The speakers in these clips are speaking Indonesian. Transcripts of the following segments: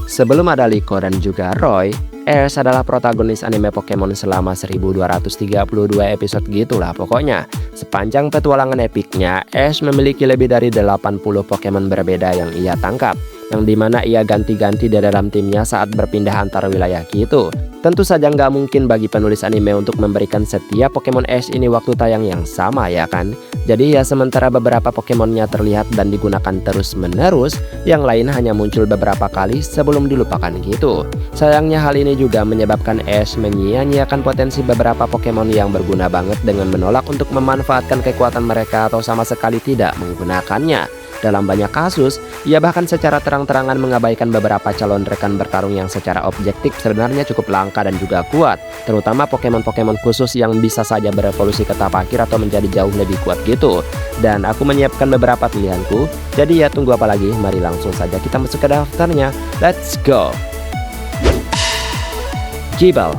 Sebelum ada Liko dan juga Roy, Ash adalah protagonis anime Pokemon selama 1232 episode gitulah pokoknya. Sepanjang petualangan epiknya, Ash memiliki lebih dari 80 Pokemon berbeda yang ia tangkap, yang dimana ia ganti-ganti di dalam timnya saat berpindah antar wilayah gitu. Tentu saja nggak mungkin bagi penulis anime untuk memberikan setiap Pokemon Ash ini waktu tayang yang sama ya kan. Jadi ya sementara beberapa Pokemonnya terlihat dan digunakan terus-menerus, yang lain hanya muncul beberapa kali sebelum dilupakan gitu. Sayangnya hal ini juga menyebabkan Ash menyia-nyiakan potensi beberapa Pokemon yang berguna banget dengan menolak untuk memanfaatkan kekuatan mereka atau sama sekali tidak menggunakannya. Dalam banyak kasus, ia bahkan secara terang-terangan mengabaikan beberapa calon rekan bertarung yang secara objektif sebenarnya cukup langka dan juga kuat, terutama Pokemon-Pokemon khusus yang bisa saja berevolusi ke tahap akhir atau menjadi jauh lebih kuat gitu. Dan aku menyiapkan beberapa pilihanku, jadi ya tunggu apa lagi, mari langsung saja kita masuk ke daftarnya. Let's go! Gible.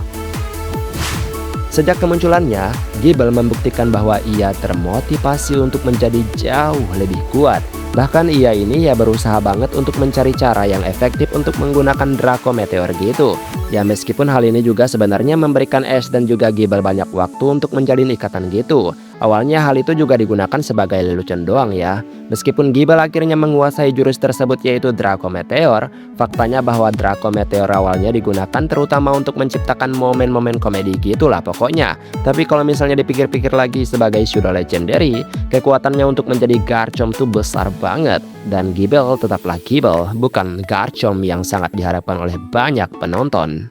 Sejak kemunculannya, Gible membuktikan bahwa ia termotivasi untuk menjadi jauh lebih kuat. Bahkan ia ini ya berusaha banget untuk mencari cara yang efektif untuk menggunakan Draco Meteor gitu. Ya meskipun hal ini juga sebenarnya memberikan Ash dan juga Gible banyak waktu untuk menjalin ikatan gitu. Awalnya hal itu juga digunakan sebagai lelucon doang ya. Meskipun Gible akhirnya menguasai jurus tersebut yaitu Draco Meteor, faktanya bahwa Draco Meteor awalnya digunakan terutama untuk menciptakan momen-momen komedi gitulah pokoknya. Tapi kalau misalnya dipikir-pikir lagi sebagai pseudo legendary, kekuatannya untuk menjadi Garchomp tuh besar banget. Dan Gible tetaplah Gible, bukan Garchomp yang sangat diharapkan oleh banyak penonton.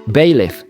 Bayleef.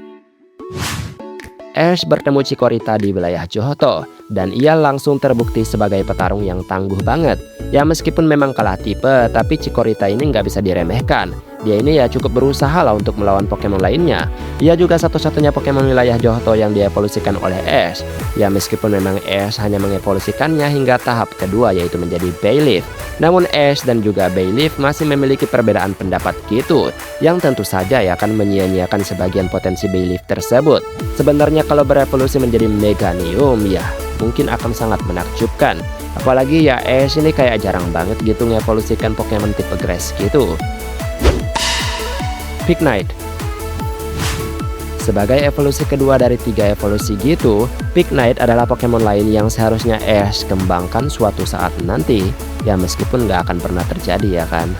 Ash bertemu Chikorita di wilayah Johto, dan ia langsung terbukti sebagai petarung yang tangguh banget. Ya meskipun memang kalah tipe, tapi Chikorita ini nggak bisa diremehkan. Dia ini ya cukup berusaha lah untuk melawan Pokemon lainnya. Ia juga satu-satunya Pokemon wilayah Johto yang dievolusikan oleh Ash. Ya meskipun memang Ash hanya mengevolusikannya hingga tahap kedua yaitu menjadi Bayleef. Namun Ash dan juga Bayleef masih memiliki perbedaan pendapat gitu, yang tentu saja ya akan menyia-nyiakan sebagian potensi Bayleef tersebut. Sebenarnya kalau berevolusi menjadi Meganium ya mungkin akan sangat menakjubkan. Apalagi ya Ash ini kayak jarang banget gitu ngevolusikan Pokemon tipe Grass gitu. Pignite. Sebagai evolusi kedua dari 3 evolusi gitu, Pignite adalah Pokemon lain yang seharusnya Ash kembangkan suatu saat nanti. Ya meskipun nggak akan pernah terjadi ya kan.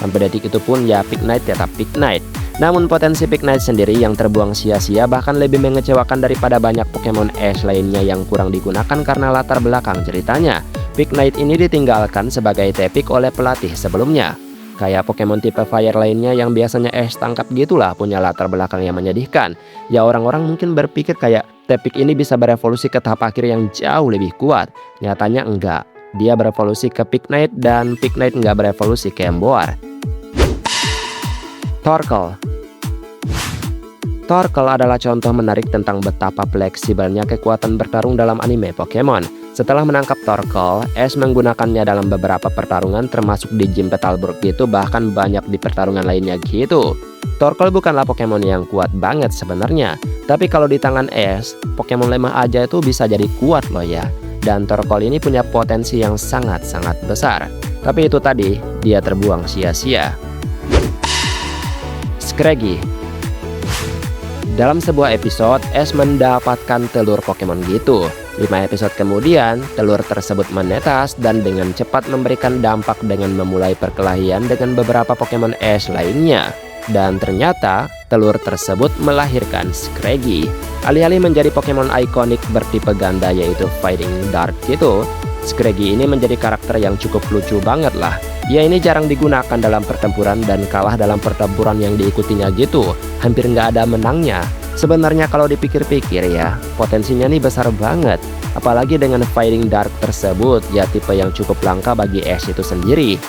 Sampai detik itu pun ya Pignite tetap Pignite. Namun potensi Pignite sendiri yang terbuang sia-sia bahkan lebih mengecewakan daripada banyak Pokemon Ash lainnya yang kurang digunakan karena latar belakang ceritanya. Pignite ini ditinggalkan sebagai tepik oleh pelatih sebelumnya. Kayak Pokemon tipe Fire lainnya yang biasanya Ash tangkap gitulah punya latar belakang yang menyedihkan. Ya orang-orang mungkin berpikir kayak Tepik ini bisa berevolusi ke tahap akhir yang jauh lebih kuat. Nyatanya enggak. Dia berevolusi ke Pignite dan Pignite enggak berevolusi ke Emboar. Torkoal. Torkoal adalah contoh menarik tentang betapa fleksibelnya kekuatan bertarung dalam anime Pokemon. Setelah menangkap Torkoal, Ash menggunakannya dalam beberapa pertarungan termasuk di gym Petalburg gitu, bahkan banyak di pertarungan lainnya gitu. Torkoal bukanlah Pokemon yang kuat banget sebenarnya, tapi kalau di tangan Ash, Pokemon lemah aja itu bisa jadi kuat loh ya. Dan Torkoal ini punya potensi yang sangat-sangat besar. Tapi itu tadi, dia terbuang sia-sia. Scraggy. Dalam sebuah episode, Ash mendapatkan telur Pokemon gitu. 5 episode kemudian, telur tersebut menetas dan dengan cepat memberikan dampak dengan memulai perkelahian dengan beberapa Pokemon Ash lainnya. Dan ternyata, telur tersebut melahirkan Scraggy. Alih-alih menjadi Pokemon ikonik bertipe ganda yaitu Fighting Dark gitu, Scraggy ini menjadi karakter yang cukup lucu banget lah. Ia ini jarang digunakan dalam pertempuran dan kalah dalam pertempuran yang diikutinya gitu. Hampir nggak ada menangnya. Sebenarnya kalau dipikir-pikir ya, potensinya nih besar banget. Apalagi dengan Fighting Dark tersebut, ya tipe yang cukup langka bagi Ash itu sendiri.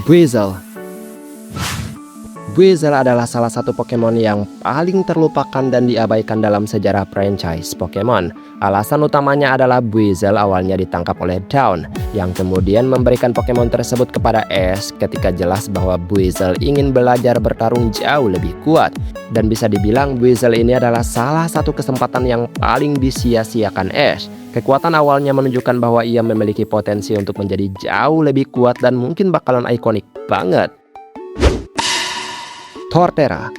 Buizel. Buizel adalah salah satu Pokemon yang paling terlupakan dan diabaikan dalam sejarah franchise Pokemon. Alasan utamanya adalah Buizel awalnya ditangkap oleh Dawn, yang kemudian memberikan Pokemon tersebut kepada Ash ketika jelas bahwa Buizel ingin belajar bertarung jauh lebih kuat. Dan bisa dibilang Buizel ini adalah salah satu kesempatan yang paling disia-siakan Ash. Kekuatan awalnya menunjukkan bahwa ia memiliki potensi untuk menjadi jauh lebih kuat dan mungkin bakalan ikonik banget. Torterra.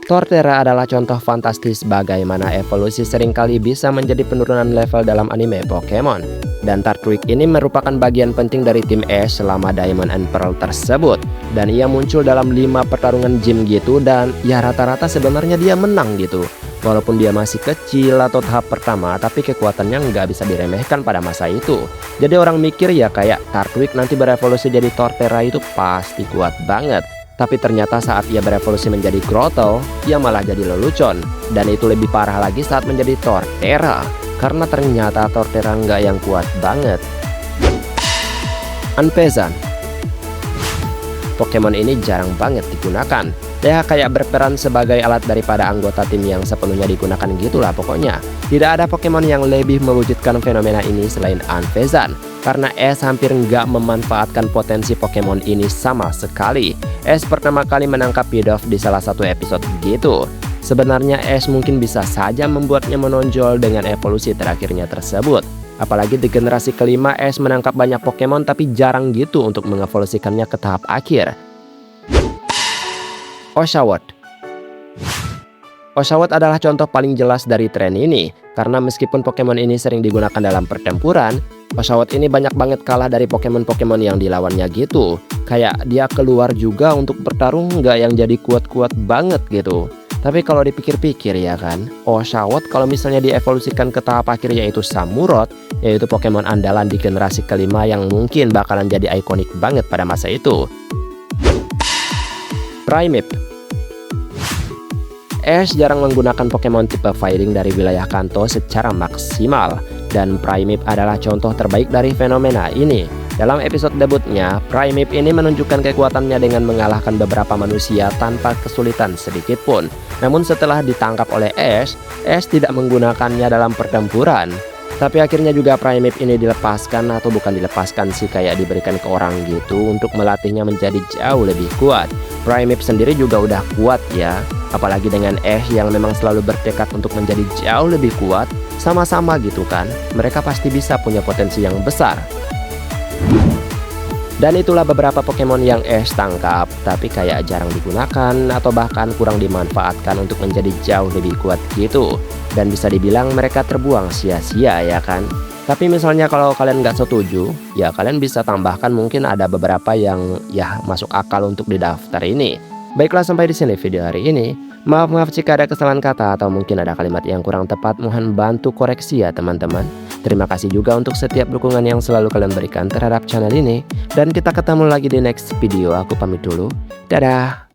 Torterra adalah contoh fantastis bagaimana evolusi seringkali bisa menjadi penurunan level dalam anime Pokemon. Dan Turtwig ini merupakan bagian penting dari tim Ash selama Diamond and Pearl tersebut. Dan ia muncul dalam 5 pertarungan gym gitu, dan ya rata-rata sebenarnya dia menang gitu. Walaupun dia masih kecil atau tahap pertama, tapi kekuatannya nggak bisa diremehkan pada masa itu. Jadi orang mikir ya kayak Turtwig nanti berevolusi jadi Torterra itu pasti kuat banget. Tapi ternyata saat ia berevolusi menjadi Grottle, ia malah jadi lelucon. Dan itu lebih parah lagi saat menjadi Torterra, karena ternyata Torterra nggak yang kuat banget. Unfezant. Pokemon ini jarang banget digunakan. Ya kayak berperan sebagai alat daripada anggota tim yang sepenuhnya digunakan gitulah pokoknya. Tidak ada Pokemon yang lebih mewujudkan fenomena ini selain Unfezant, karena Ash hampir nggak memanfaatkan potensi Pokemon ini sama sekali. Ash pertama kali menangkap Pidove di salah satu episode gitu. Sebenarnya Ash mungkin bisa saja membuatnya menonjol dengan evolusi terakhirnya tersebut. Apalagi di generasi kelima Ash menangkap banyak Pokemon tapi jarang gitu untuk mengevolusikannya ke tahap akhir. Oshawott. Oshawott adalah contoh paling jelas dari tren ini, karena meskipun Pokemon ini sering digunakan dalam pertempuran, Oshawott ini banyak banget kalah dari Pokemon-Pokemon yang dilawannya gitu. Kayak dia keluar juga untuk bertarung nggak yang jadi kuat-kuat banget gitu. Tapi kalau dipikir-pikir ya kan, Oshawott kalau misalnya dievolusikan ke tahap akhir yaitu Samurott, yaitu Pokemon andalan di generasi kelima yang mungkin bakalan jadi ikonik banget pada masa itu. Primeape. Ash jarang menggunakan Pokemon tipe Fighting dari wilayah Kanto secara maksimal, dan Primeape adalah contoh terbaik dari fenomena ini. Dalam episode debutnya, Primeape ini menunjukkan kekuatannya dengan mengalahkan beberapa manusia tanpa kesulitan sedikit pun. Namun setelah ditangkap oleh Ash tidak menggunakannya dalam pertempuran. Tapi akhirnya juga Primeape ini dilepaskan, atau bukan dilepaskan sih, kayak diberikan ke orang gitu untuk melatihnya menjadi jauh lebih kuat. Primeape sendiri juga udah kuat ya, apalagi dengan Ash yang memang selalu bertekad untuk menjadi jauh lebih kuat. Sama-sama gitu kan, mereka pasti bisa punya potensi yang besar. Dan itulah beberapa Pokemon yang Ash tangkap, tapi kayak jarang digunakan atau bahkan kurang dimanfaatkan untuk menjadi jauh lebih kuat gitu. Dan bisa dibilang mereka terbuang sia-sia ya kan. Tapi misalnya kalau kalian nggak setuju, ya kalian bisa tambahkan mungkin ada beberapa yang ya masuk akal untuk didaftar ini. Baiklah, sampai di sini video hari ini. Maaf jika ada kesalahan kata atau mungkin ada kalimat yang kurang tepat, mohon bantu koreksi ya teman-teman. Terima kasih juga untuk setiap dukungan yang selalu kalian berikan terhadap channel ini. Dan kita ketemu lagi di next video, aku pamit dulu. Dadah!